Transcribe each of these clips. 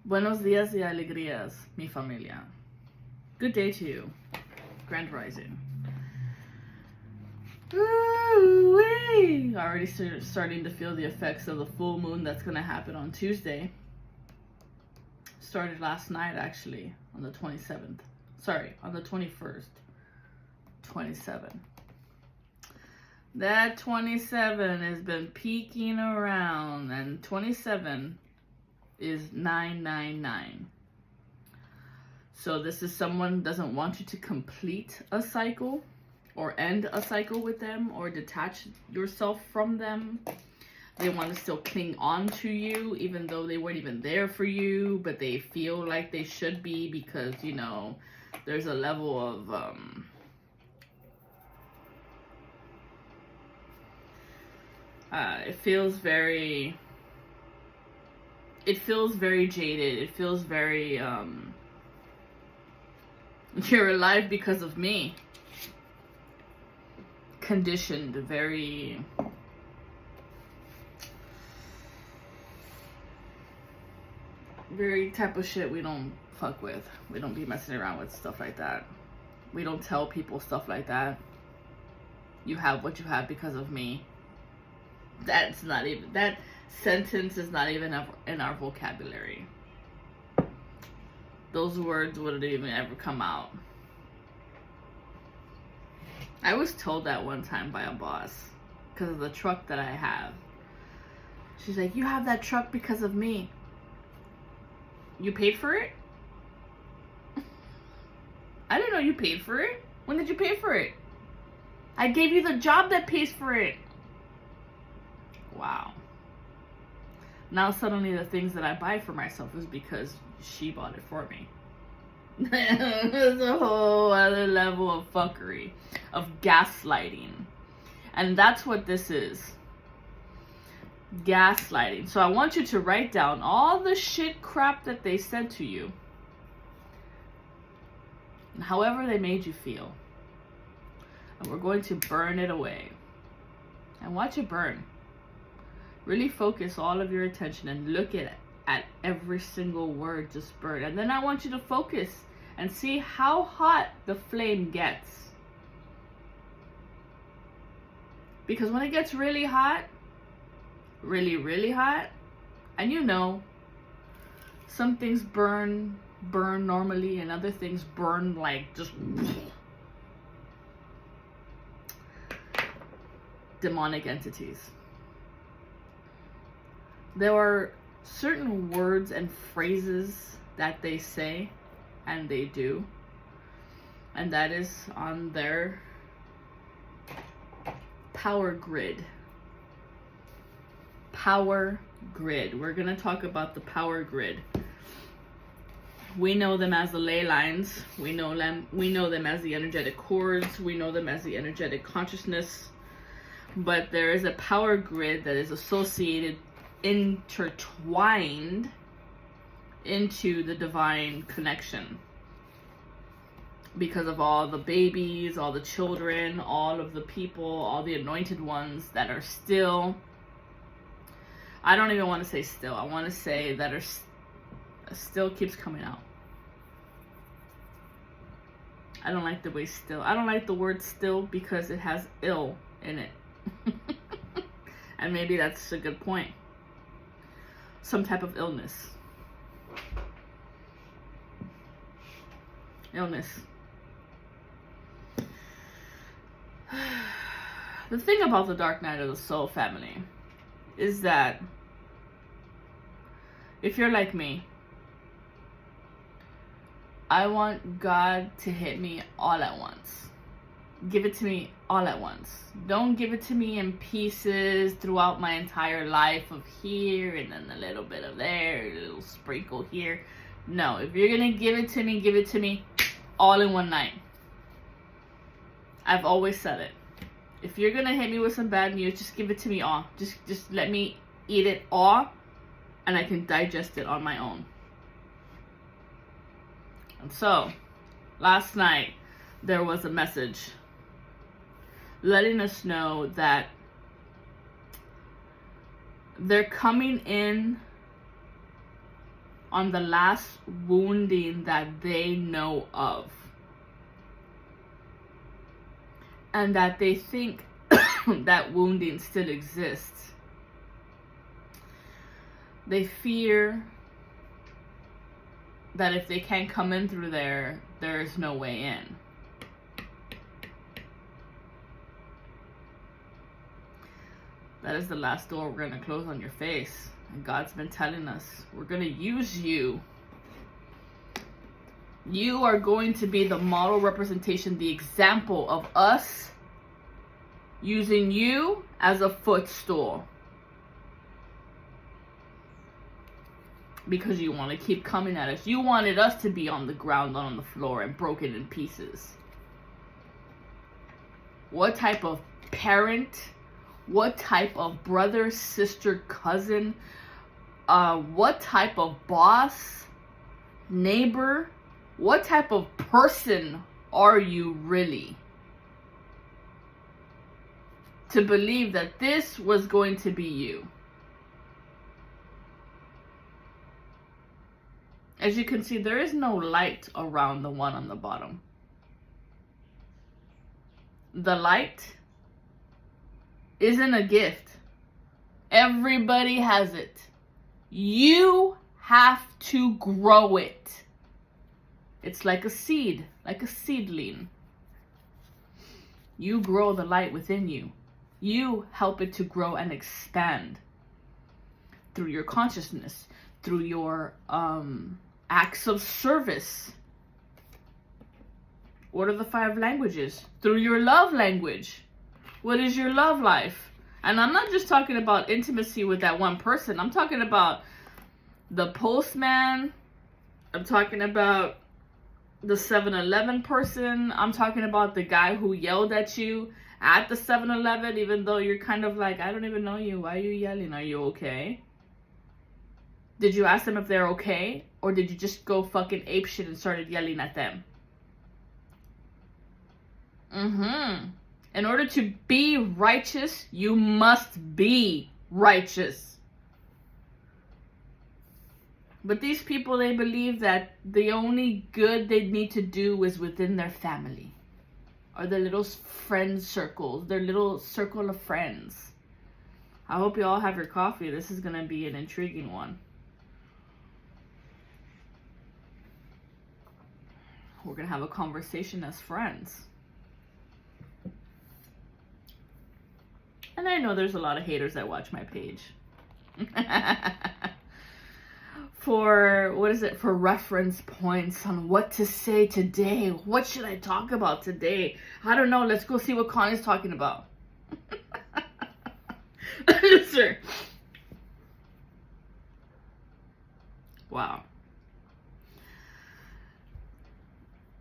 Buenos días y alegrías, mi familia. Good day to you. Grand Rising. Ooh-wee. Already starting to feel the effects of the full moon that's going to happen on Tuesday. Started last night, actually, on the 27th. Sorry, on the 21st. 27. That 27 has been peeking around, and 27 is 999. So this is someone doesn't want you to complete a cycle or end a cycle with them or detach yourself from them. They want to still cling on to you even though they weren't even there for you, but they feel like they should be because, you know, there's a level of it feels very jaded. It feels very you're alive because of me. Conditioned, very type of shit we don't fuck with. We don't be messing around with stuff like that. We don't tell people stuff like that. You have what you have because of me. That's not even, that sentence is not even in our vocabulary. Those words wouldn't even ever come out. I was told that one time by a boss because of the truck that I have. She's like, you have that truck because of me. You paid for it? I didn't know you paid for it. When did you pay for it? I gave you the job that pays for it. Wow. Now suddenly the things that I buy for myself is because she bought it for me. It's a whole other level of fuckery, of gaslighting. And that's what this is. Gaslighting. So I want you to write down all the shit crap that they said to you. And however they made you feel. And we're going to burn it away. And watch it burn. Really focus all of your attention and look at every single word just burn. And then I want you to focus and see how hot the flame gets. Because when it gets really hot, really hot, and you know, some things burn normally and other things burn like just demonic entities. There are certain words and phrases that they say and they do, and that is on their power grid. Power grid. We're going to talk about the power grid. We know them as the ley lines. We know them as the energetic cords. We know them as the energetic consciousness. But there is a power grid that is associated, intertwined into the divine connection because of all the babies, all the children, all of the people, all the anointed ones that are still, I don't even want to say still, I want to say that are still keeps coming out. I don't like the way still, I don't like the word still because it has ill in it. And maybe that's a good point. Some type of illness. The thing about the Dark Night of the Soul family is that if you're like me, I want God to hit me all at once. Give it to me all at once. Don't give it to me in pieces throughout my entire life of here and then a little bit of there, a little sprinkle here. No, if you're gonna give it to me all in one night. I've always said it. If you're gonna hit me with some bad news, just give it to me all. Just let me eat it all and I can digest it on my own. And so, last night there was a message letting us know that they're coming in on the last wounding that they know of. And that they think that wounding still exists. They fear that if they can't come in through there, there is no way in. That is the last door we're going to close on your face. And God's been telling us, we're going to use you. You are going to be the model representation, the example of us using you as a footstool. Because you want to keep coming at us. You wanted us to be on the ground, not on the floor, and broken in pieces. What type of parent, what type of brother, sister, cousin, what type of boss, neighbor, what type of person are you really? To believe that this was going to be you. As you can see, there is no light around the one on the bottom. The light isn't a gift. Everybody has it. You have to grow it. It's like a seed, like a seedling. You grow the light within you. You help it to grow and expand through your consciousness, through your acts of service. What are the 5 languages? Through your love language. What is your love life? And I'm not just talking about intimacy with that one person. I'm talking about the postman. I'm talking about the 7-Eleven person. I'm talking about the guy who yelled at you at the 7-Eleven, even though you're kind of like, I don't even know you. Why are you yelling? Are you okay? Did you ask them if they're okay? Or did you just go fucking apeshit and started yelling at them? In order to be righteous, you must be righteous. But these people, they believe that the only good they need to do is within their family. Or their little friend circles. Their little circle of friends. I hope you all have your coffee. This is going to be an intriguing one. We're going to have a conversation as friends. And I know there's a lot of haters that watch my page. For, what is it? For reference points on what to say today. What should I talk about today? I don't know. Let's go see what Connie's talking about. Sir. Wow.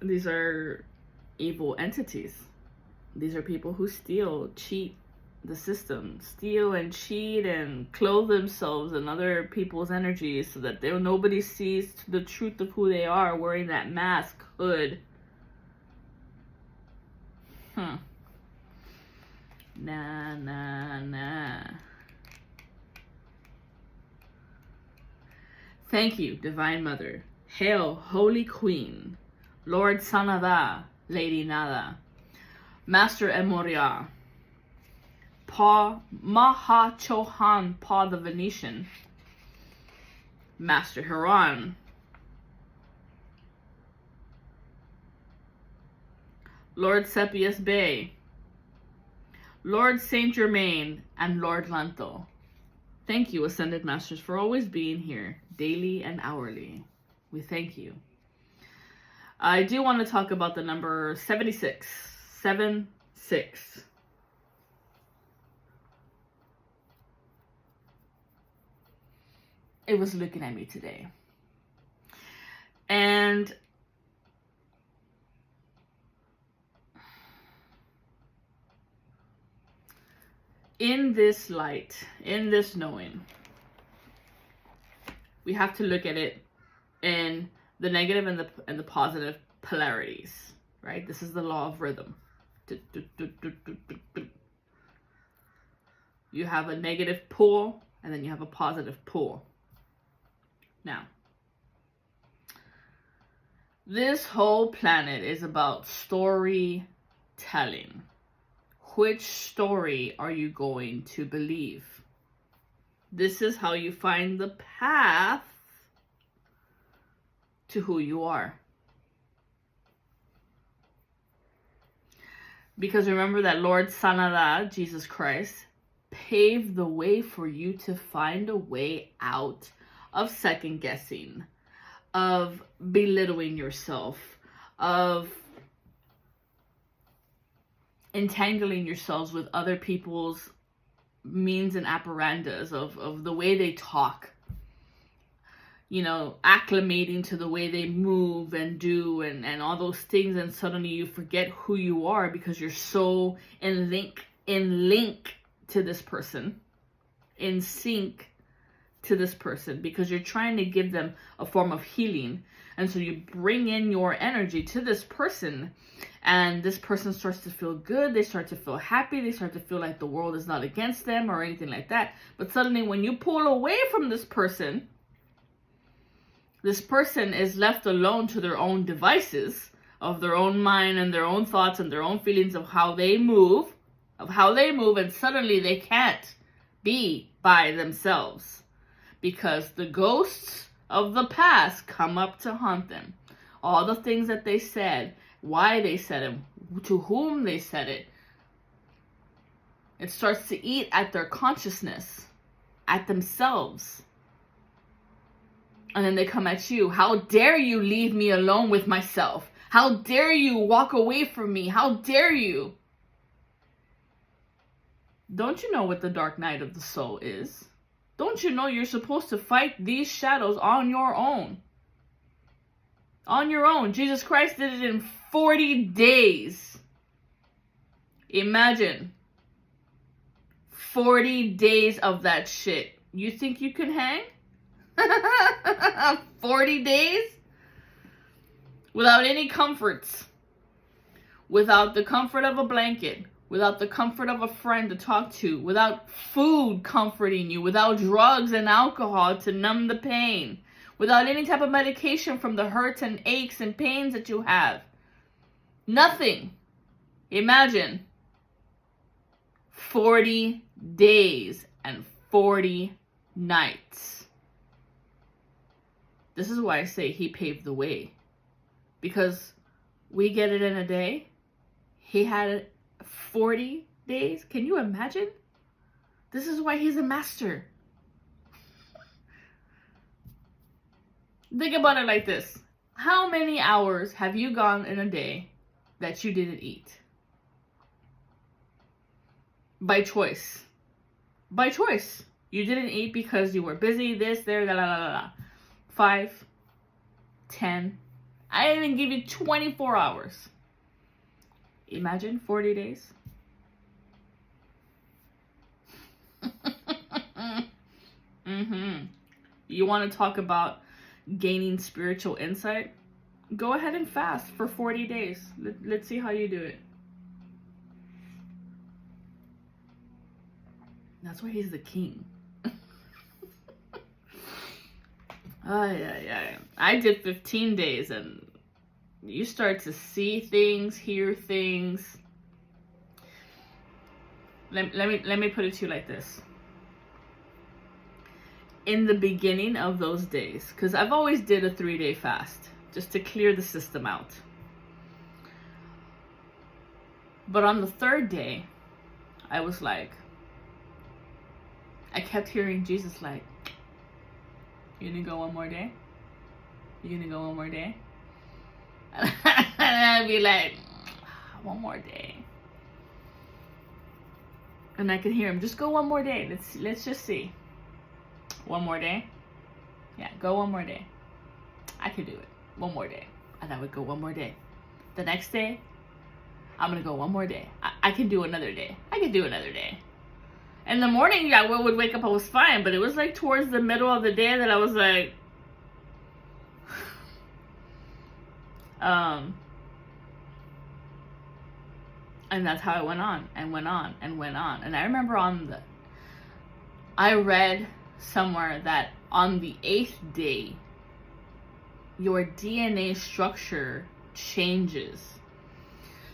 These are evil entities. These are people who steal, cheat the system, steal and cheat and clothe themselves in other people's energies so that nobody sees the truth of who they are wearing that mask, hood. Nah, nah, nah. Thank you, Divine Mother. Hail, Holy Queen. Lord Sanada, Lady Nada. Master Emoria. Pa Maha Chohan, Pa the Venetian. Master Haran. Lord Sepius Bey. Lord Saint Germain and Lord Lanto. Thank you, Ascended Masters, for always being here, daily and hourly. We thank you. I do want to talk about the number 76. 76. It was looking at me today. And in this light, in this knowing, we have to look at it in the negative and the positive polarities, right? This is the law of rhythm. You have a negative pull, and then you have a positive pull. Now, This whole planet is about storytelling. Which story are you going to believe? This is how you find the path to who you are. Because remember that Lord Sanada, Jesus Christ, paved the way for you to find a way out of second guessing, of belittling yourself, of entangling yourselves with other people's means and apparandas, of the way they talk, you know, acclimating to the way they move and do and all those things, and suddenly you forget who you are because you're so in link to this person, in sync to this person, because you're trying to give them a form of healing. And so you bring in your energy to this person, and this person starts to feel good, they start to feel happy, they start to feel like the world is not against them or anything like that. But suddenly when you pull away from this person is left alone to their own devices, of their own mind and their own thoughts and their own feelings of how they move, and suddenly they can't be by themselves because the ghosts of the past come up to haunt them. All the things that they said, why they said it, to whom they said it, it starts to eat at their consciousness, at themselves. And then they come at you. How dare you leave me alone with myself? How dare you walk away from me? How dare you? Don't you know what the dark night of the soul is? Don't you know you're supposed to fight these shadows on your own? On your own. Jesus Christ did it in 40 days. Imagine 40 days of that shit. You think you can hang? 40 days? Without any comforts. Without the comfort of a blanket. Without the comfort of a friend to talk to. Without food comforting you. Without drugs and alcohol to numb the pain. Without any type of medication from the hurts and aches and pains that you have. Nothing. Imagine 40 days and 40 nights. This is why I say he paved the way. Because we get it in a day. He had it 40 days. Can you imagine? This is why he's a master. Think about it like this. How many hours have you gone in a day that you didn't eat? By choice. By choice. You didn't eat because you were busy, this, there, la, la, la, la. 5, 10. I didn't even give you 24 hours. Imagine 40 days. You want to talk about gaining spiritual insight? Go ahead and fast for 40 days. Let's see how you do it. That's why he's the king. I did 15 days and you start to see things, hear things. Let me put it to you like this. In the beginning of those days, because I've always did a 3-day fast just to clear the system out. But on the 3rd day, I was like, I kept hearing Jesus like, you gonna go one more day? You gonna go one more day? And I'd be like, one more day. And I could hear him, just go one more day. Let's just see. One more day? Yeah, go one more day. I could do it. One more day. And I would go one more day. The next day, I'm gonna go one more day. I can do another day. I could do another day. In the morning, I would wake up, I was fine. But it was like towards the middle of the day that I was like, and that's how it went on and went on and went on. And I remember I read somewhere that on the 8th day, your DNA structure changes.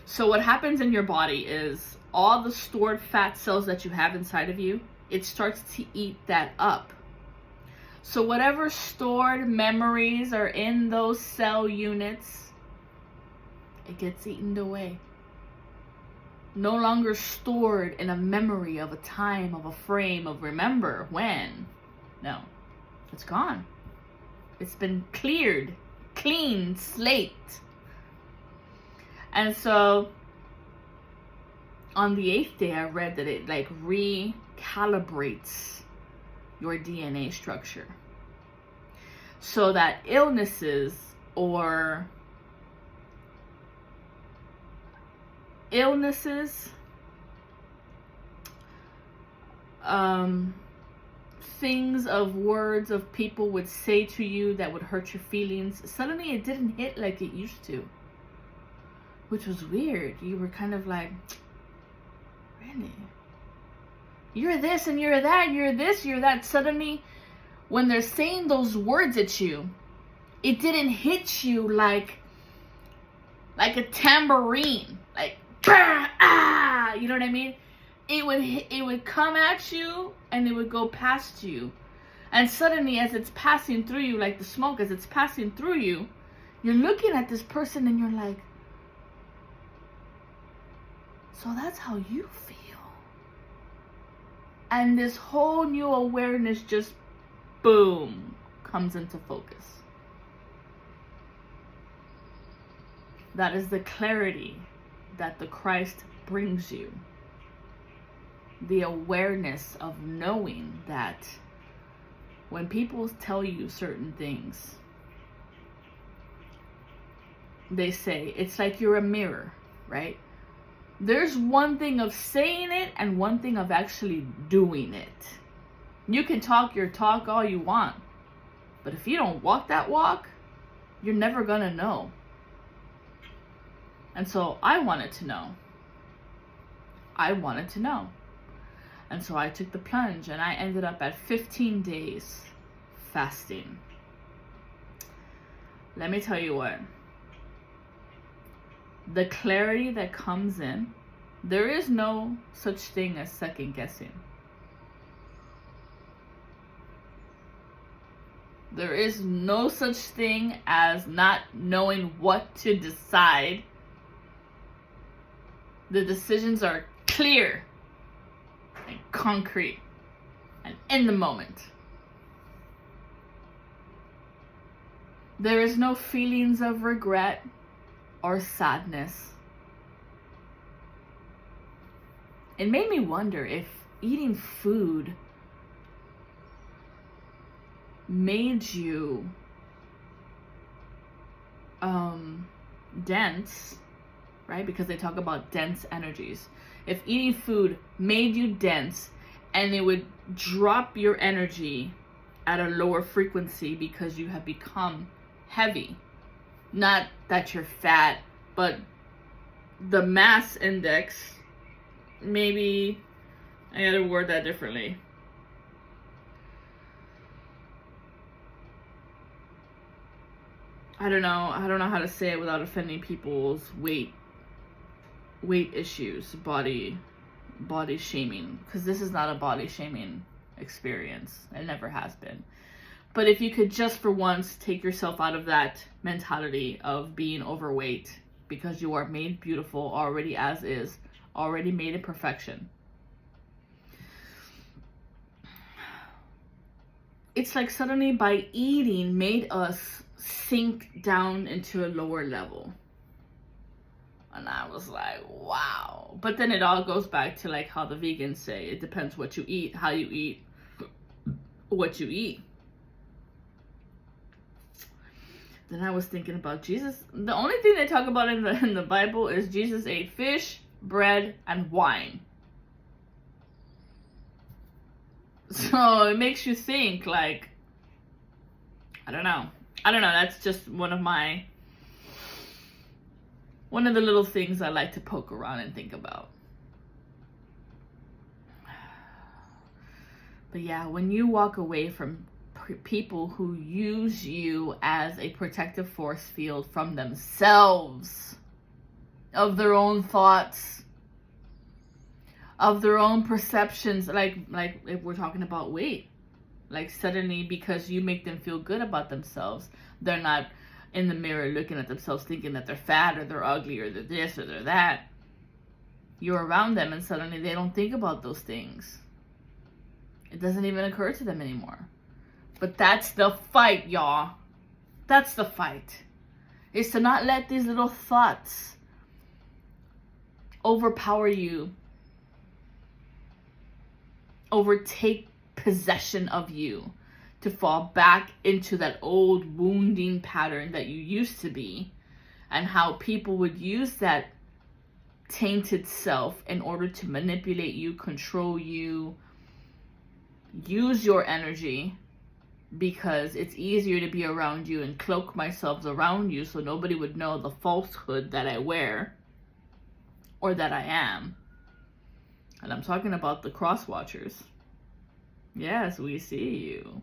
So what happens in your body is all the stored fat cells that you have inside of you, it starts to eat that up. So whatever stored memories are in those cell units, it gets eaten away. No longer stored in a memory of a time, of a frame, of remember when. No, it's gone. It's been cleared, clean slate. And so on the 8th day, I read that it like recalibrates your DNA structure so that illnesses things of words of people would say to you that would hurt your feelings, suddenly it didn't hit like it used to, which was weird. You were kind of like, really? You're this and you're that, you're this, you're that. Suddenly, when they're saying those words at you, it didn't hit you like a tambourine, like, ah, you know what I mean? It would come at you and it would go past you. And suddenly, as it's passing through you, like the smoke, as it's passing through you, you're looking at this person and you're like, so that's how you feel. And this whole new awareness just, boom, comes into focus. That is the clarity that the Christ brings you. The awareness of knowing that when people tell you certain things, they say, it's like you're a mirror, right? There's one thing of saying it and one thing of actually doing it. You can talk your talk all you want, but if you don't walk that walk, you're never gonna know. And so I wanted to know. And so I took the plunge and I ended up at 15 days fasting. Let me tell you what. The clarity that comes in, there is no such thing as second guessing. There is no such thing as not knowing what to decide. The decisions are clear and concrete and in the moment. There is no feelings of regret or sadness. It made me wonder if eating food made you dense, right? Because they talk about dense energies. If eating food made you dense and it would drop your energy at a lower frequency because you have become heavy. Not that you're fat, but the mass index, maybe I gotta word that differently. I don't know how to say it without offending people's weight issues, body shaming, because this is not a body shaming experience. It never has been. But if you could just for once take yourself out of that mentality of being overweight, because you are made beautiful already as is, already made in perfection. It's like suddenly by eating made us sink down into a lower level. And I was like, wow. But then it all goes back to like how the vegans say, it depends what you eat, how you eat, what you eat. Then I was thinking about Jesus. The only thing they talk about in the Bible is Jesus ate fish, bread, and wine. So it makes you think, like, I don't know. That's just one of the little things I like to poke around and think about. But yeah, when you walk away from people who use you as a protective force field from themselves, of their own thoughts, of their own perceptions. Like if we're talking about weight, like suddenly because you make them feel good about themselves, they're not in the mirror looking at themselves thinking that they're fat or they're ugly or they're this or they're that. You're around them and suddenly they don't think about those things. It doesn't even occur to them anymore. But that's the fight, y'all. That's the fight. Is to not let these little thoughts overpower you, overtake possession of you, to fall back into that old wounding pattern that you used to be, and how people would use that tainted self in order to manipulate you, control you, use your energy, because it's easier to be around you and cloak myself around you so nobody would know the falsehood that I wear or that I am. And I'm talking about the cross watchers. Yes, we see you.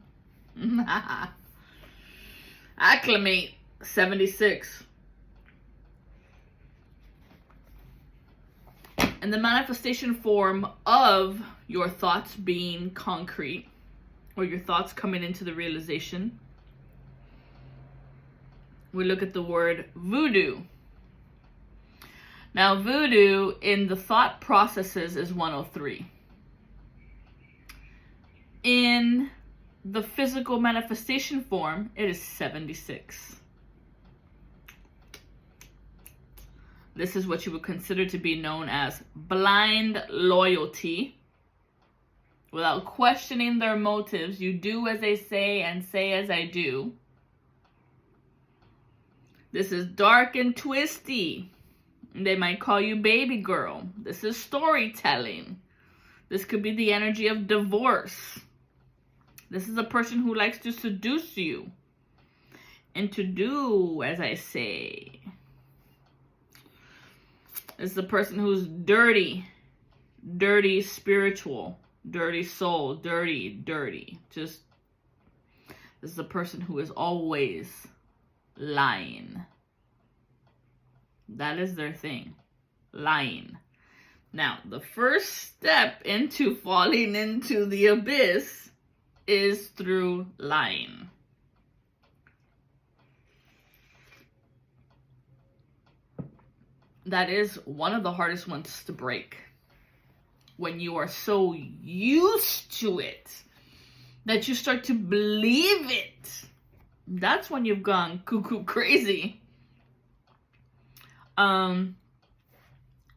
Acclimate 76. And the manifestation form of your thoughts being concrete, or your thoughts coming into the realization, we look at the word voodoo. Now, voodoo in the thought processes is 103. In the physical manifestation form, it is 76. This is what you would consider to be known as blind loyalty. Without questioning their motives, you do as they say and say as I do. This is dark and twisty. They might call you baby girl. This is storytelling. This could be the energy of divorce. This is a person who likes to seduce you and to do as I say. It's the person who's dirty spiritual, dirty soul, dirty. Just, this is the person who is always lying. That is their thing, lying. Now, the first step into falling into the abyss is through lying. That is one of the hardest ones to break. When you are so used to it that you start to believe it, that's when you've gone cuckoo crazy. The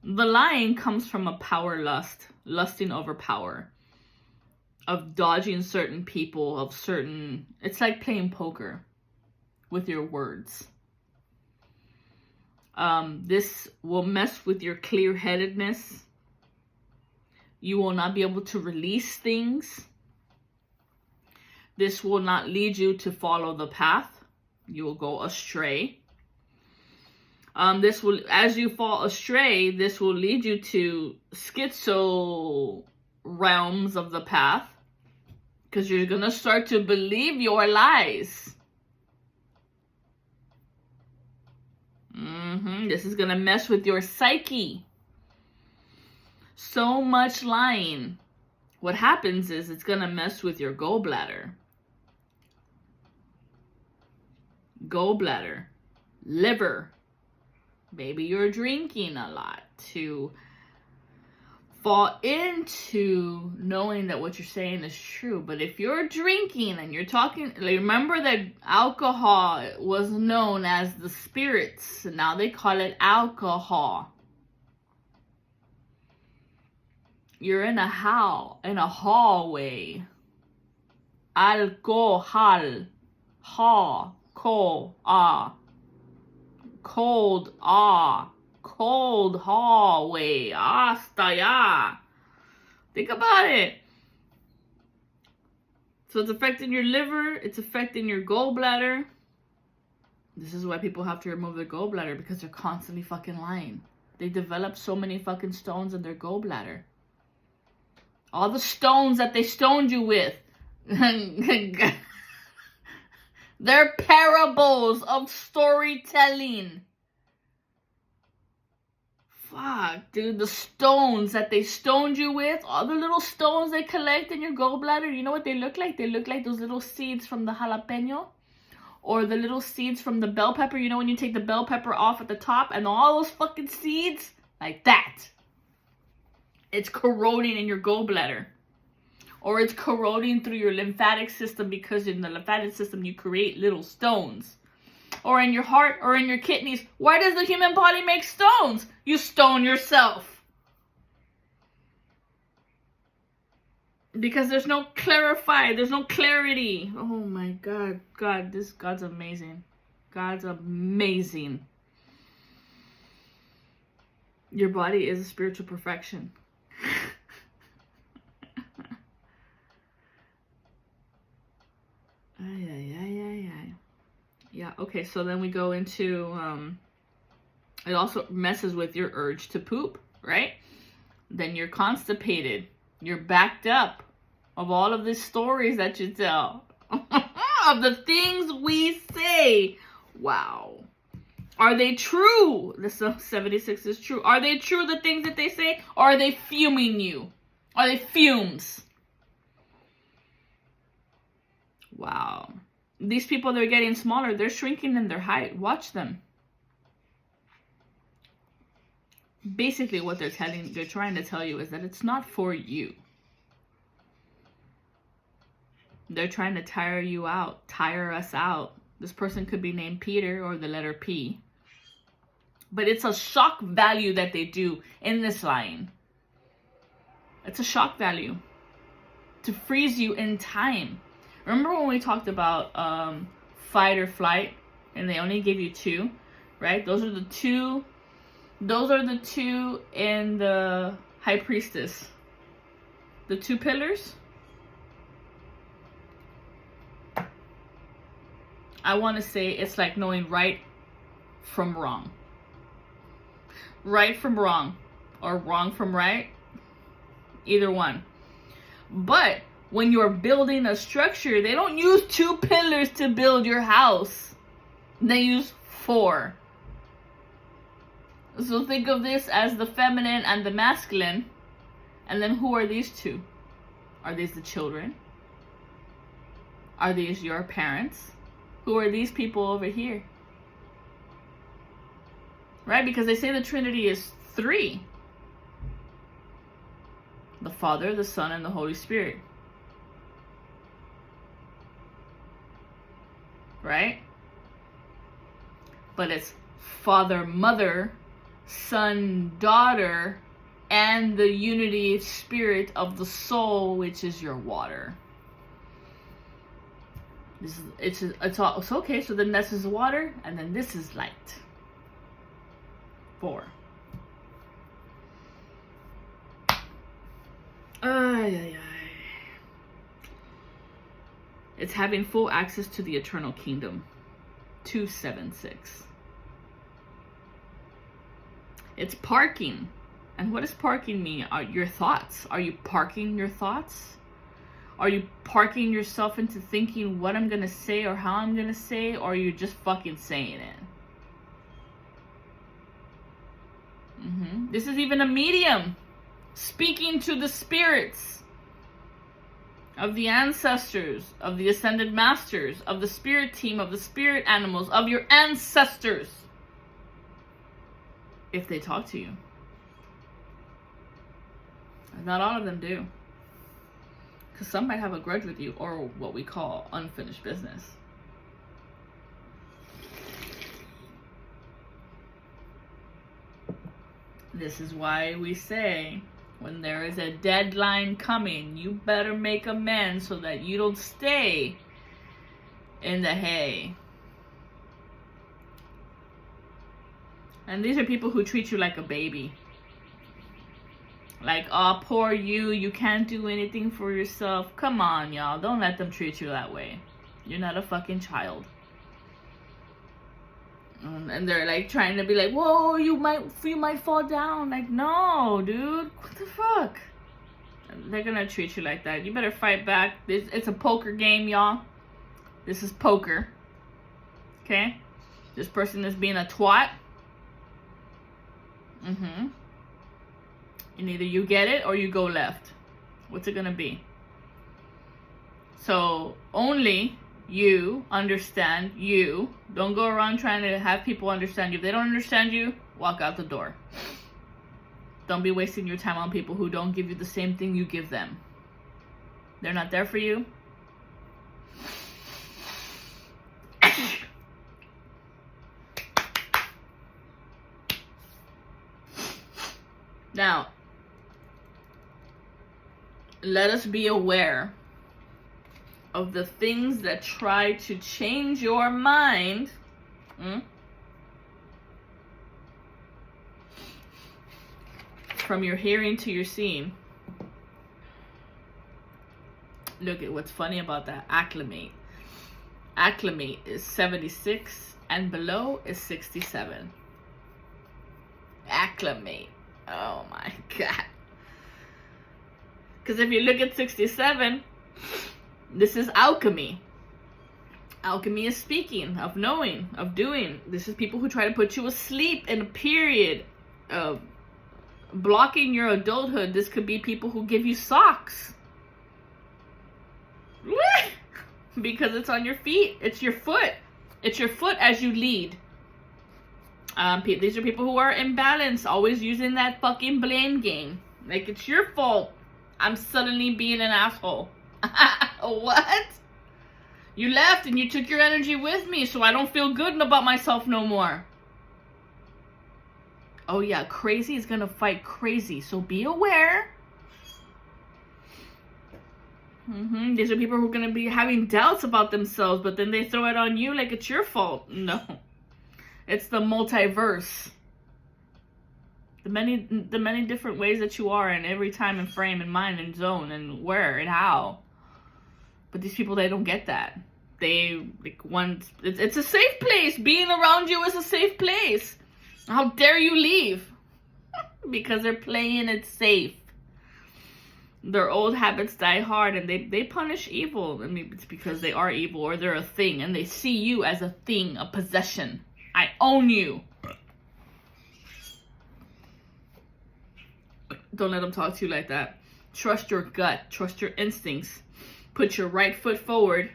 lying comes from a power lust, lusting over power, of dodging certain people, of certain, it's like playing poker with your words. This will mess with your clear-headedness. You will not be able to release things. This will not lead you to follow the path. You will go astray. This will, as you fall astray, this will lead you to schizo realms of the path, because you're going to start to believe your lies. This is going to mess with your psyche. So much lying. What happens is it's going to mess with your gallbladder. Gallbladder. Liver. Maybe you're drinking a lot to fall into knowing that what you're saying is true. But if you're drinking and you're talking, remember that alcohol was known as the spirits, and now they call it alcohol. You're in a hallway. Alcohol. Cold hallway. Hasta ya. Think about it. So it's affecting your liver. It's affecting your gallbladder. This is why people have to remove their gallbladder, because they're constantly fucking lying. They develop so many fucking stones in their gallbladder. All the stones that they stoned you with. They're parables of storytelling. Fuck, dude, the stones that they stoned you with, all the little stones they collect in your gallbladder, you know what they look like? They look like those little seeds from the jalapeno, or the little seeds from the bell pepper. You know when you take the bell pepper off at the top and all those fucking seeds? Like that. It's corroding in your gallbladder. Or it's corroding through your lymphatic system, because in the lymphatic system you create little stones. Or in your heart, or in your kidneys. Why does the human body make stones? You stone yourself. Because there's no there's no clarity. Oh my God. God's amazing. God's amazing. Your body is a spiritual perfection. Yeah, okay, so then we go into, it also messes with your urge to poop, right? Then you're constipated. You're backed up of all of the stories that you tell. Of the things we say. Wow. Are they true? This 76 is true. Are they true, the things that they say? Or are they fuming you? Are they fumes? Wow. These people, they're getting smaller. They're shrinking in their height. Watch them. Basically, what they're trying to tell you is that it's not for you. They're trying to tire you out, tire us out. This person could be named Peter or the letter P. But it's a shock value that they do in this line. It's a shock value to freeze you in time. Remember when we talked about fight or flight, and they only give you two, right? Those are the two in the High Priestess. The two pillars. I want to say it's like knowing right from wrong. Right from wrong. Or wrong from right. Either one. But when you're building a structure, they don't use two pillars to build your house. They use 4. So think of this as the feminine and the masculine. And then who are these two? Are these the children? Are these your parents? Who are these people over here? Right? Because they say the Trinity is 3. The Father, the Son, and the Holy Spirit. Right? But it's Father, Mother, Son, Daughter, and the unity spirit of the soul, which is your water. It's okay, so then this is water, and then this is light. 4. It's having full access to the eternal kingdom. 276. It's parking. And what does parking mean? Are your thoughts? Are you parking your thoughts? Are you parking yourself into thinking what I'm going to say or how I'm going to say? Or are you just fucking saying it? This is even a medium. Speaking to the spirits of the ancestors, of the ascended masters, of the spirit team, of the spirit animals, of your ancestors. If they talk to you. Not all of them do. Because some might have a grudge with you, or what we call unfinished business. This is why we say, when there is a deadline coming, you better make amends so that you don't stay in the hay. And these are people who treat you like a baby. Like, oh, poor you, you can't do anything for yourself. Come on, y'all. Don't let them treat you that way. You're not a fucking child. And they're like trying to be like, whoa, you might fall down. Like, no, dude. What the fuck? They're gonna treat you like that. You better fight back. It's a poker game, y'all. This is poker. Okay? This person is being a twat. And either you get it or you go left. What's it gonna be? So only you understand you. Don't go around trying to have people understand you. If they don't understand you, walk out the door. Don't be wasting your time on people who don't give you the same thing you give them. They're not there for you. Now, let us be aware of the things that try to change your mind. From your hearing to your seeing. Look at what's funny about that. Acclimate. Acclimate is 76 and below is 67. Acclimate. Oh my God. Because if you look at 67, this is alchemy. Alchemy is speaking, of knowing, of doing. This is people who try to put you asleep in a period of blocking your adulthood. This could be people who give you socks. Because it's on your feet. It's your foot. It's your foot as you lead. These are people who are imbalanced, always using that fucking blame game. Like, it's your fault I'm suddenly being an asshole. What? You left and you took your energy with me, so I don't feel good about myself no more. Oh yeah, crazy is gonna fight crazy, so be aware. These are people who are gonna be having doubts about themselves, but then they throw it on you like it's your fault. No. It's the multiverse. The many different ways that you are in every time and frame and mind and zone and where and how. But these people, they don't get that. They, like, it's a safe place. Being around you is a safe place. How dare you leave? Because they're playing it safe. Their old habits die hard, and they punish evil. I mean, it's because they are evil or they're a thing, and they see you as a thing, a possession. I own you. Don't let them talk to you like that. Trust your gut. Trust your instincts. Put your right foot forward.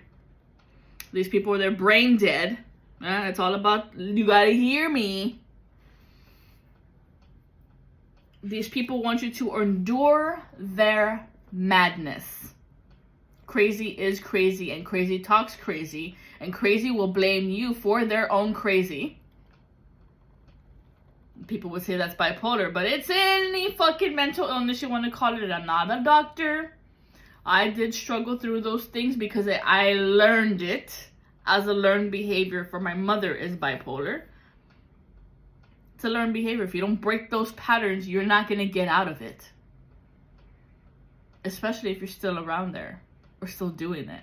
These people are their brain dead. It's all about, you gotta hear me. These people want you to endure their madness. Crazy is crazy, and crazy talks crazy, and crazy will blame you for their own crazy. People would say that's bipolar, but it's any fucking mental illness you want to call it. I'm not a doctor. I did struggle through those things because I learned it as a learned behavior, for my mother is bipolar. It's a learned behavior. If you don't break those patterns, you're not going to get out of it. Especially if you're still around there or still doing it.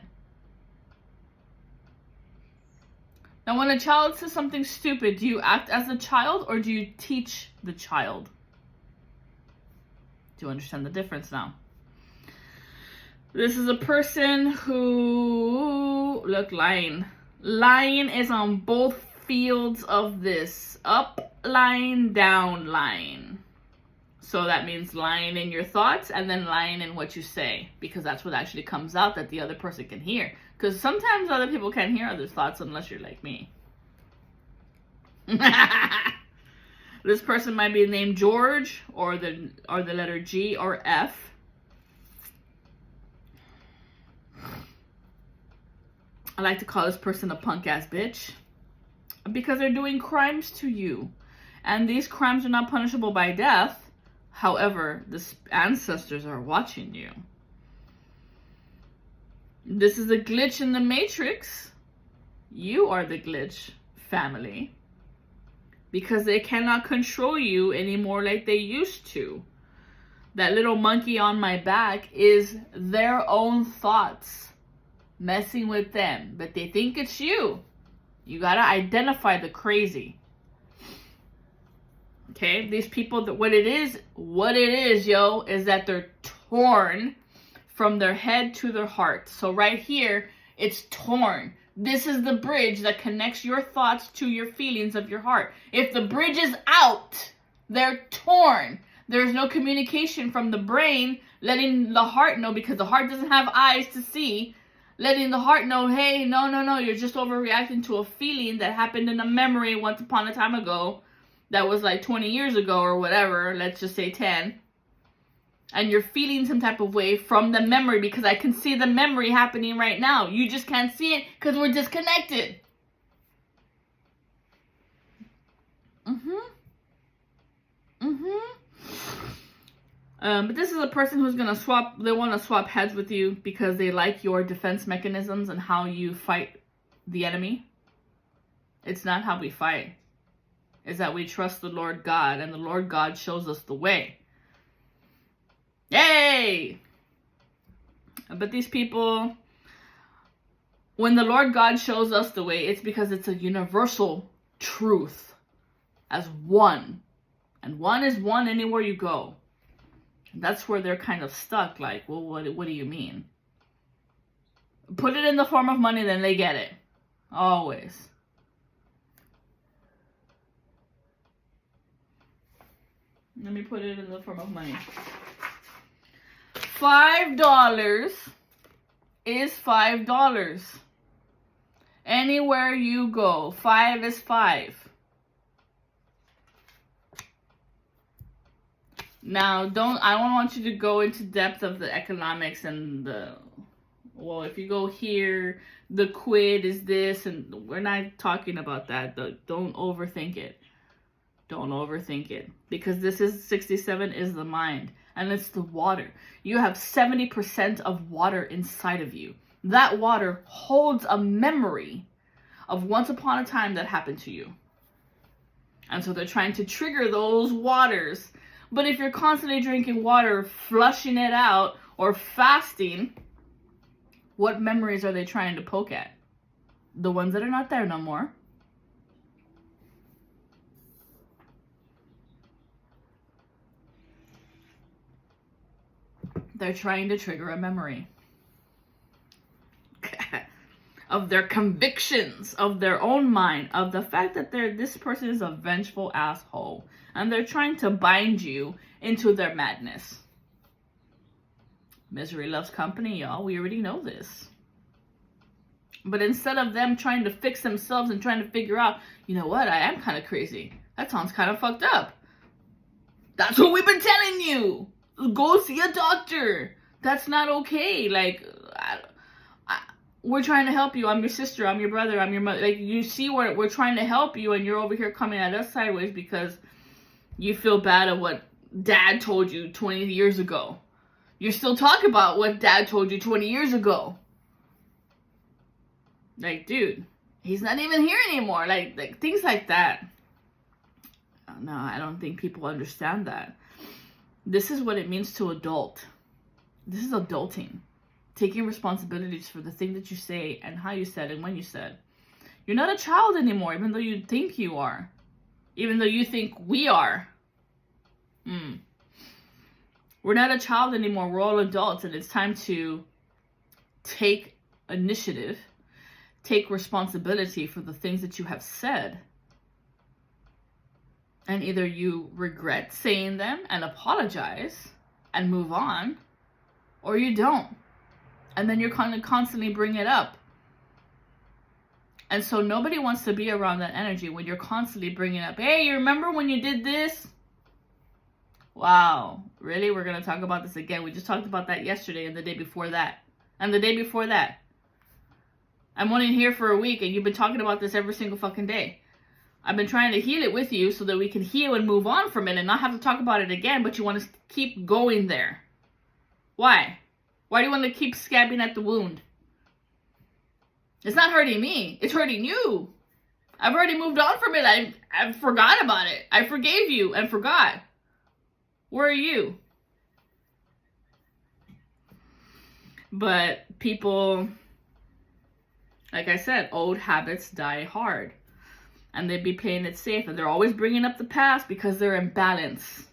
Now, when a child says something stupid, do you act as a child or do you teach the child? Do you understand the difference now? This is a person who, look, lying. Lying is on both fields of this. Up line, down line. So that means lying in your thoughts and then lying in what you say. Because that's what actually comes out that the other person can hear. Because sometimes other people can't hear other thoughts unless you're like me. This person might be named George or the letter G or F. I like to call this person a punk ass bitch. Because they're doing crimes to you. And these crimes are not punishable by death. However, the ancestors are watching you. This is a glitch in the matrix. You are the glitch, family. Because they cannot control you anymore like they used to. That little monkey on my back is their own thoughts messing with them. But they think it's you. You gotta identify the crazy. Okay? These people, what it is, yo, is that they're torn from their head to their heart. So right here, it's torn. This is the bridge that connects your thoughts to your feelings of your heart. If the bridge is out, they're torn. There's no communication from the brain letting the heart know, because the heart doesn't have eyes to see, letting the heart know, hey, no, you're just overreacting to a feeling that happened in a memory once upon a time ago that was like 20 years ago or whatever, let's just say 10. And you're feeling some type of way from the memory, because I can see the memory happening right now. You just can't see it because we're disconnected. But this is a person who's going to they want to swap heads with you because they like your defense mechanisms and how you fight the enemy. It's not how we fight. It's that we trust the Lord God, and the Lord God shows us the way. Yay! But these people, when the Lord God shows us the way, it's because it's a universal truth as one. And one is one anywhere you go. That's where they're kind of stuck. Like, well, what do you mean? Put it in the form of money, then they get it. Always. Let me put it in the form of money. $5 is $5. Anywhere you go, 5 is 5. Now, I don't want you to go into depth of the economics and well, if you go here, the quid is this, and we're not talking about that. Don't overthink it. Don't overthink it. Because this is 67 is the mind. And it's the water. You have 70% of water inside of you. That water holds a memory of once upon a time that happened to you. And so they're trying to trigger those waters. But if you're constantly drinking water, flushing it out, or fasting, what memories are they trying to poke at? The ones that are not there no more. They're trying to trigger a memory of their convictions, of their own mind, of the fact that this person is a vengeful asshole. And they're trying to bind you into their madness. Misery loves company, y'all. We already know this. But instead of them trying to fix themselves and trying to figure out, you know what, I am kind of crazy. That sounds kind of fucked up. That's what we've been telling you. Go see a doctor. That's not okay. Like, we're trying to help you. I'm your sister. I'm your brother. I'm your mother. Like, you see where we're trying to help you, and you're over here coming at us sideways because you feel bad at what Dad told you 20 years ago. You still talk about what Dad told you 20 years ago. Like, dude, he's not even here anymore. Like things like that. No, I don't think people understand that. This is what it means to adult. This is adulting. Taking responsibilities for the thing that you say and how you said and when you said. You're not a child anymore, even though you think you are. Even though you think we are. We're not a child anymore. We're all adults, and it's time to take initiative, take responsibility for the things that you have said. And either you regret saying them and apologize and move on, or you don't. And then you're kind of constantly bring it up. And so nobody wants to be around that energy when you're constantly bringing up, hey, you remember when you did this? Wow, really? We're going to talk about this again. We just talked about that yesterday and the day before that. And the day before that. I'm only here for a week and you've been talking about this every single fucking day. I've been trying to heal it with you so that we can heal and move on from it and not have to talk about it again, but you want to keep going there. Why? Why do you want to keep scabbing at the wound? It's not hurting me. It's hurting you. I've already moved on from it. I forgot about it. I forgave you and forgot. Where are you? But people, like I said, old habits die hard. And they'd be playing it safe. And they're always bringing up the past because they're in balance.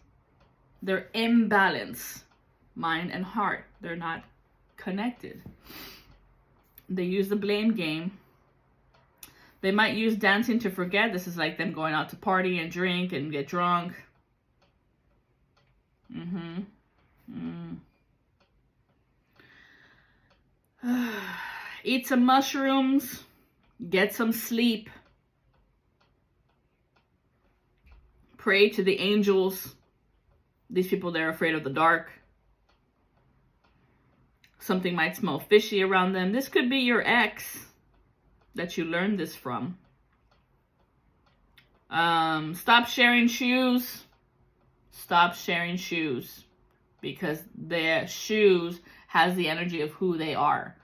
They're imbalance. Mind and heart. They're not connected. They use the blame game They might use dancing to forget. This is like them going out to party and drink and get drunk. Eat some mushrooms. Get some sleep. Pray to the angels. These people, they're afraid of the dark. Something might smell fishy around them. This could be your ex that you learned this from. Stop sharing shoes. Stop sharing shoes. Because their shoes has the energy of who they are.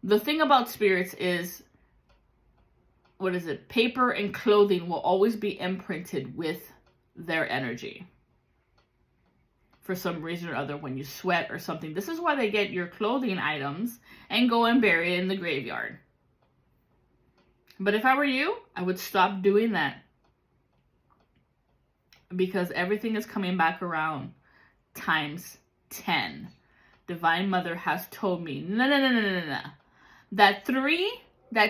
The thing about spirits is, what is it? Paper and clothing will always be imprinted with their energy. For some reason or other, when you sweat or something. This is why they get your clothing items and go and bury it in the graveyard. But if I were you, I would stop doing that. Because everything is coming back around times 10. Divine Mother has told me, no. That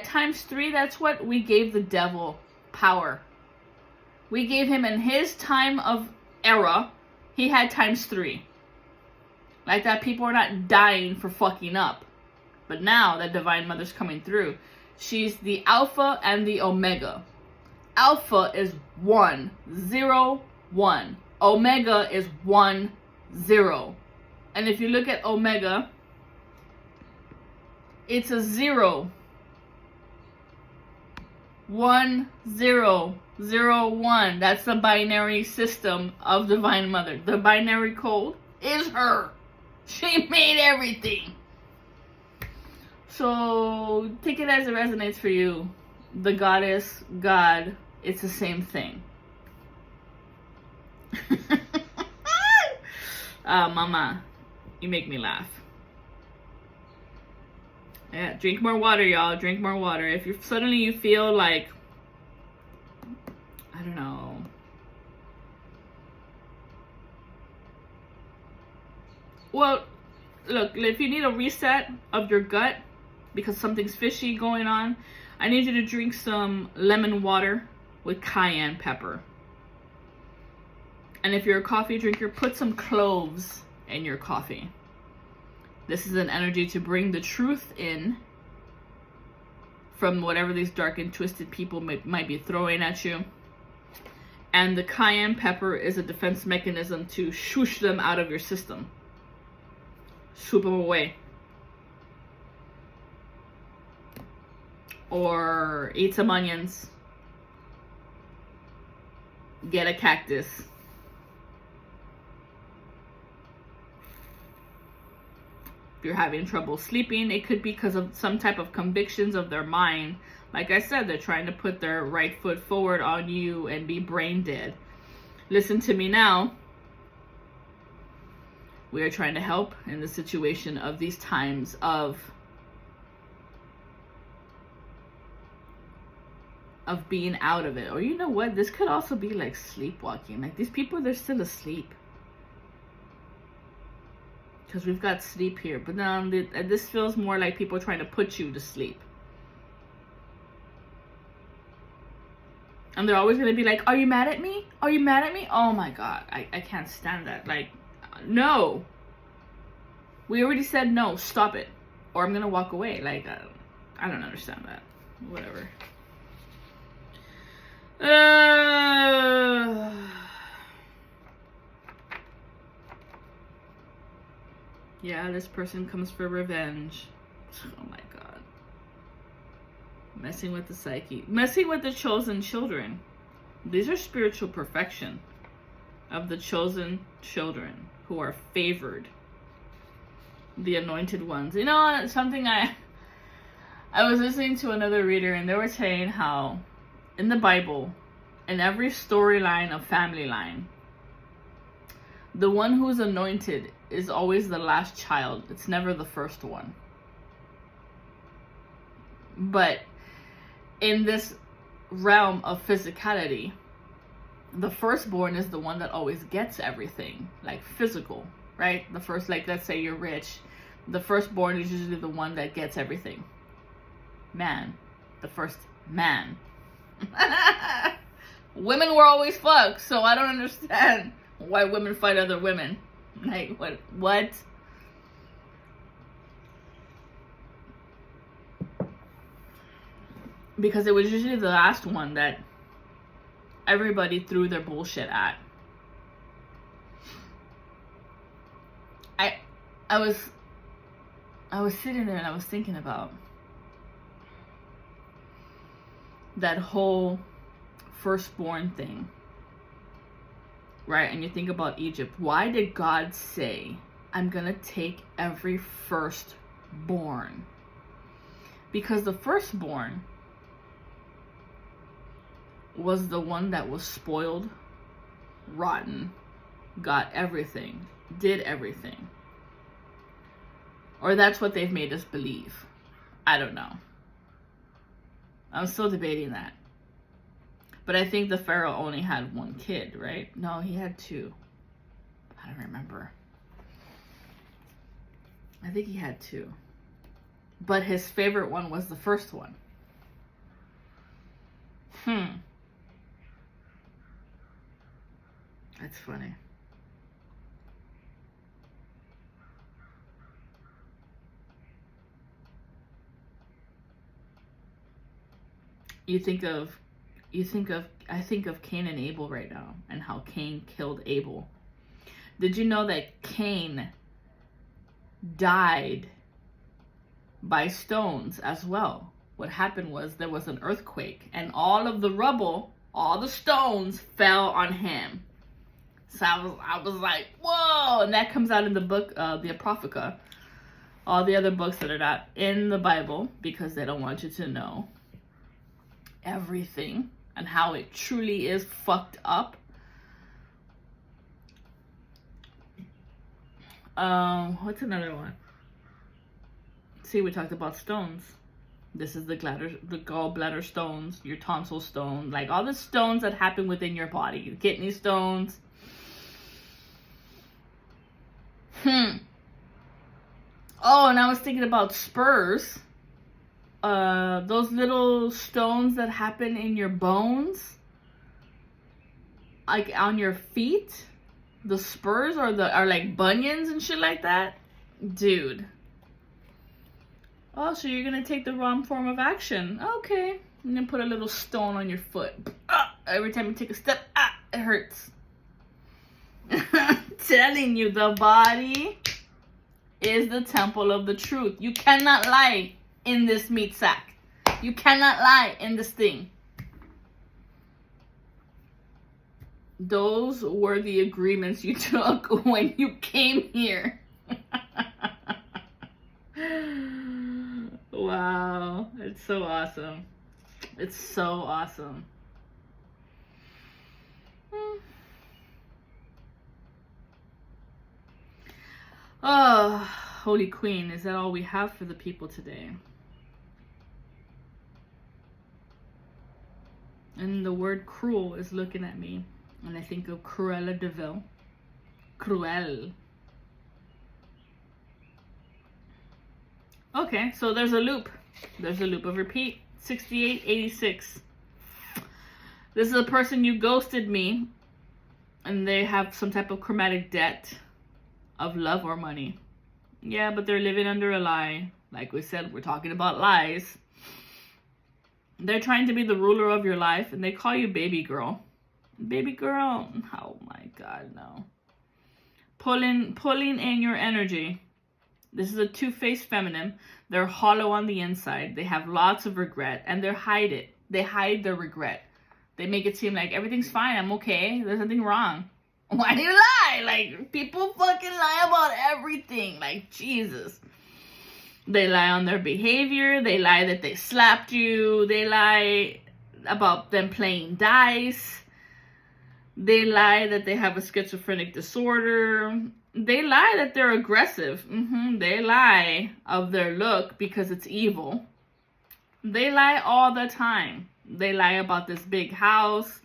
times 3, that's what we gave the devil power. We gave him in his time of era, he had times 3. Like that, people are not dying for fucking up. But now that Divine Mother's coming through, she's the Alpha and the Omega. Alpha is 1, 0, 1. Omega is 1, 0. And if you look at Omega, it's a 0. 1, 0, 0, 1. That's the binary system of Divine Mother. The binary code is her. She made everything. So take it as it resonates for you. The goddess, God, it's the same thing. Mama, you make me laugh. Yeah, drink more water, y'all. Drink more water. If you suddenly you feel like, I don't know, well, look, if you need a reset of your gut because something's fishy going on, I need you to drink some lemon water with cayenne pepper. And if you're a coffee drinker, put some cloves in your coffee. This is an energy to bring the truth in from whatever these dark and twisted people might be throwing at you. And the cayenne pepper is a defense mechanism to swoosh them out of your system. Swoop them away. Or eat some onions. Get a cactus. If you're having trouble sleeping, it could be because of some type of convictions of their mind. Like I said, they're trying to put their right foot forward on you and be brain dead. Listen to me now. We are trying to help in the situation of these times of being out of it. Or you know what? This could also be like sleepwalking. Like these people, they're still asleep. Because we've got sleep here. But now this feels more like people trying to put you to sleep. And they're always going to be like, are you mad at me? Are you mad at me? Oh my God. I can't stand that. Like, no. We already said no. Stop it. Or I'm going to walk away. Like, I don't understand that. Whatever. Yeah, this person comes for revenge. Oh my God. Messing with the psyche. Messing with the chosen children. These are spiritual perfection of the chosen children who are favored. The anointed ones. You know, something I was listening to another reader and they were saying how in the Bible, in every storyline of family line, the one who's anointed is always the last child. It's never the first one. But in this realm of physicality, the firstborn is the one that always gets everything, like physical, right? The first, like let's say you're rich, the firstborn is usually the one that gets everything. Man, the first Man. Women were always fucked, so I don't understand why women fight other women. Like, what? Because it was usually the last one that everybody threw their bullshit at. I was sitting there and I was thinking about that whole firstborn thing, right? And you think about Egypt. Why did God say, I'm gonna take every firstborn? Because the firstborn was the one that was spoiled, rotten, got everything, did everything. Or that's what they've made us believe. I don't know. I'm still debating that. But I think the Pharaoh only had one kid, right? No, he had two. I don't remember. I think he had two. But his favorite one was the first one. That's funny. I think of Cain and Abel right now, and how Cain killed Abel. Did you know that Cain died by stones as well? What happened was there was an earthquake, and all of the rubble, all the stones fell on him. So I was like, whoa! And that comes out in the book, the Apocrypha. All the other books that are not in the Bible, because they don't want you to know everything and how it truly is fucked up. What's another one? See, we talked about stones. This is the gallbladder stones, your tonsil stone, like all the stones that happen within your body, kidney stones. Oh, and I was thinking about spurs. Those little stones that happen in your bones, like on your feet. The spurs are like bunions and shit like that, dude. Oh, so you're gonna take the wrong form of action? Okay, and then put a little stone on your foot. Every time you take a step, it hurts. Telling you, the body is the temple of the truth. You cannot lie in this meat sack. You cannot lie in this thing. Those were the agreements you took when you came here. Wow, it's so awesome. It's so awesome. Oh, Holy Queen, is that all we have for the people today? And the word cruel is looking at me, and I think of Cruella de Vil. Cruel. Okay, so there's a loop. There's a loop of repeat. 6886. This is a person, you ghosted me, and they have some type of chromatic debt of love or money. Yeah, but they're living under a lie. Like we said, we're talking about lies. They're trying to be the ruler of your life, and they call you baby girl. Baby girl. Oh my God, no. Pulling in your energy. This is a two-faced feminine. They're hollow on the inside. They have lots of regret, and they hide it. They hide their regret. They make it seem like everything's fine. I'm okay. There's nothing wrong. Why do you lie? Like, people fucking lie about everything. Like, Jesus. They lie on their behavior. They lie that they slapped you. They lie about them playing dice. They lie that they have a schizophrenic disorder. They lie that they're aggressive. They lie of their look because it's evil. They lie all the time. They lie about this big house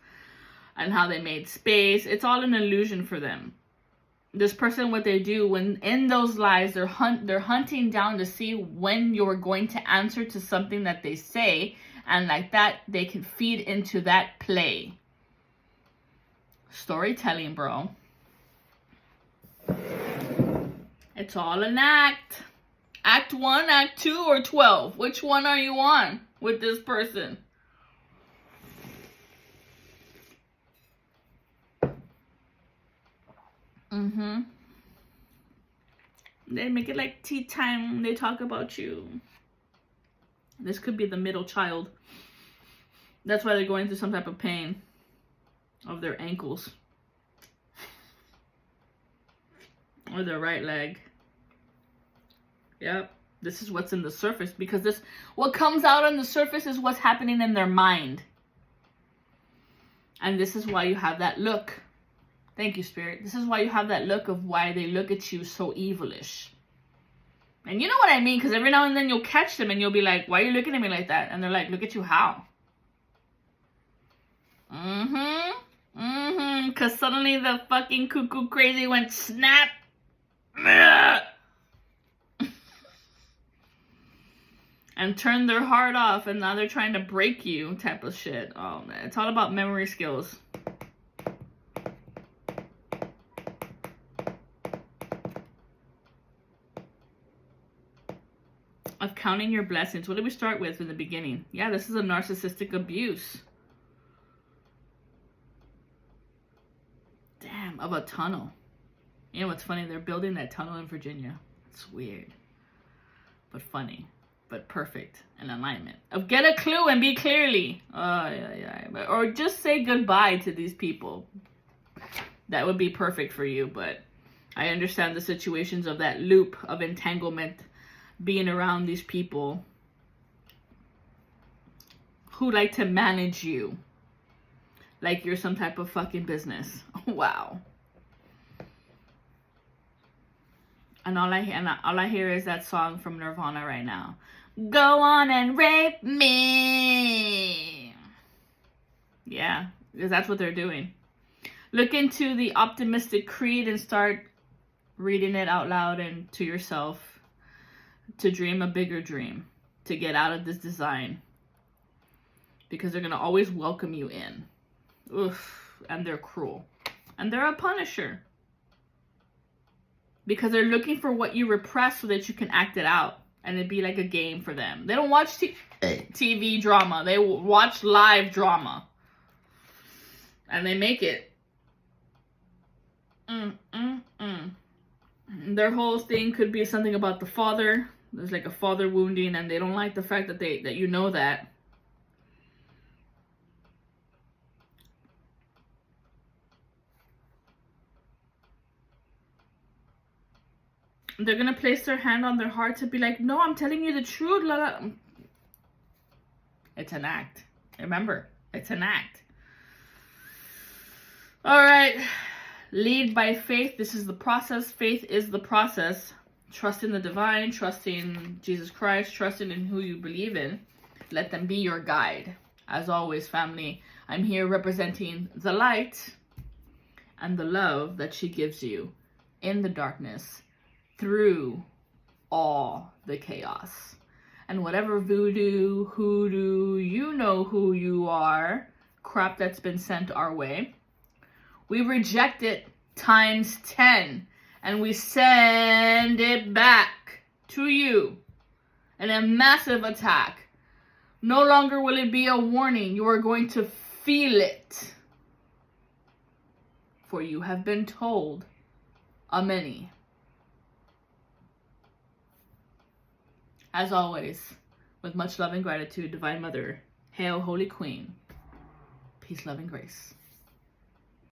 and how they made space. It's all an illusion for them. This person, what they do when in those lies, they're hunting down to see when you're going to answer to something that they say, And like that, they can feed into that play. Storytelling, bro. It's all an act. Act 1, Act 2, or 12? Which one are you on with this person? They make it like tea time. They talk about you. This could be the middle child. That's why they're going through some type of pain of their ankles. Or their right leg. Yep. This is what's in the surface, because what comes out on the surface is what's happening in their mind. And this is why you have that look. Thank you, Spirit. This is why you have that look of why they look at you so evilish. And you know what I mean? Because every now and then you'll catch them and you'll be like, why are you looking at me like that? And they're like, look at you how? Because suddenly the fucking cuckoo crazy went snap. And turned their heart off, and now they're trying to break you type of shit. Oh, man. It's all about memory skills. Of counting your blessings. What did we start with in the beginning? Yeah, this is a narcissistic abuse. Damn, of a tunnel. You know what's funny? They're building that tunnel in Virginia. It's weird. But funny. But perfect. In alignment. Of get a clue and be clearly. Oh, yeah. Or just say goodbye to these people. That would be perfect for you. But I understand the situations of that loop of entanglement. Being around these people who like to manage you like you're some type of fucking business. Wow. And all I hear is that song from Nirvana right now. Go on and rape me. Yeah, because that's what they're doing. Look into the optimistic creed and start reading it out loud and to yourself. To dream a bigger dream, to get out of this design, because they're going to always welcome you in. Oof, and they're cruel. And they're a punisher, because they're looking for what you repress so that you can act it out, and it'd be like a game for them. They don't watch TV drama. They watch live drama, and they make it. Their whole thing could be something about the father. There's like a father wounding, and they don't like the fact that that you know that. They're gonna place their hand on their heart to be like, no, I'm telling you the truth. La, la. It's an act. Remember, it's an act. All right. Lead by faith. This is the process. Faith is the process. Trust in the divine, trust in Jesus Christ, trusting in who you believe in. Let them be your guide. As always, family, I'm here representing the light and the love that she gives you in the darkness through all the chaos. And whatever voodoo, hoodoo, you know who you are, crap that's been sent our way, we reject it times 10. And we send it back to you in a massive attack. No longer will it be a warning. You are going to feel it. For you have been told a many. As always, with much love and gratitude, Divine Mother, Hail Holy Queen. Peace, love, and grace.